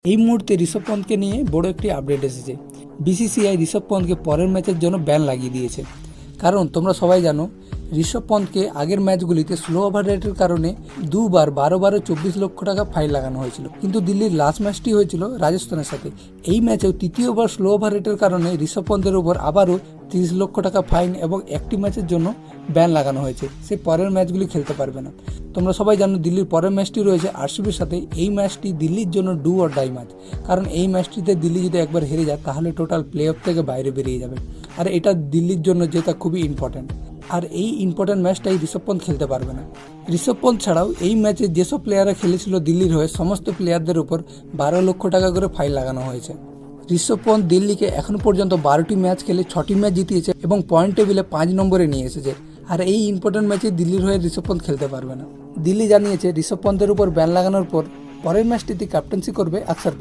এই মুহূর্তে ঋষভ পন্থকে নিয়ে বড় একটি আপডেট এসেছে। বিসিসিআই ঋষভ পন্থকে পরের ম্যাচের জন্য ব্যান লাগিয়ে দিয়েছে। কারণ তোমরা সবাই জানো ঋষভ পন্থকে আগের ম্যাচগুলিতে স্লো ওভার রেটের কারণে দুবার 12 24 লক্ষ টাকা ফাইন লাগানো হয়েছিল। কিন্তু দিল্লির লাস্ট ম্যাচটি হয়েছিল রাজস্থানের সাথে। এই ম্যাচেও তৃতীয়বার স্লো ওভার রেটের কারণে ঋষভ পন্থের উপর আবারও 30 লক্ষ টাকা ফাইন এবং একটি ম্যাচের জন্য ব্যান লাগানো হয়েছে। সে পরের ম্যাচগুলি খেলতে পারবে না। তোমরা সবাই জানো দিল্লির পরের ম্যাচটি রয়েছে আরসিবির সাথে। এই ম্যাচটি দিল্লির জন্য ডু অর ডাই ম্যাচ। কারণ এই ম্যাচটিতে দিল্লি যদি একবার হেরে যায় তাহলে টোটাল প্লে অফ থেকে বাইরে বেরিয়ে যাবে। আর এটা দিল্লির জন্য যেটা খুবই ইম্পর্ট্যান্ট। আর এই ইম্পর্ট্যান্ট ম্যাচটাই ঋষভ পন্থ খেলতে পারবে না। ঋষভ পন্থ ছাড়াও এই ম্যাচে যেসব প্লেয়াররা খেলেছিল দিল্লির হয়ে সমস্ত প্লেয়ারদের উপর 12 লক্ষ টাকা করে ফাইন লাগানো হয়েছে। ঋষভ পন্থ দিল্লিকে এখন পর্যন্ত 12টি ম্যাচ খেলে 6টি ম্যাচ জিতিয়েছে এবং পয়েন্ট টেবিলে 5 নম্বরে নিয়ে এসেছে। আর এই ইম্পর্ট্যান্ট ম্যাচে দিল্লির হয়ে ঋষভ পন্থ খেলতে পারবে না। দিল্লি জানিয়েছে ঋষভ পন্থের উপর ব্যান লাগানোর পর পরের ম্যাচটিতে ক্যাপ্টেন্সি করবে অক্ষর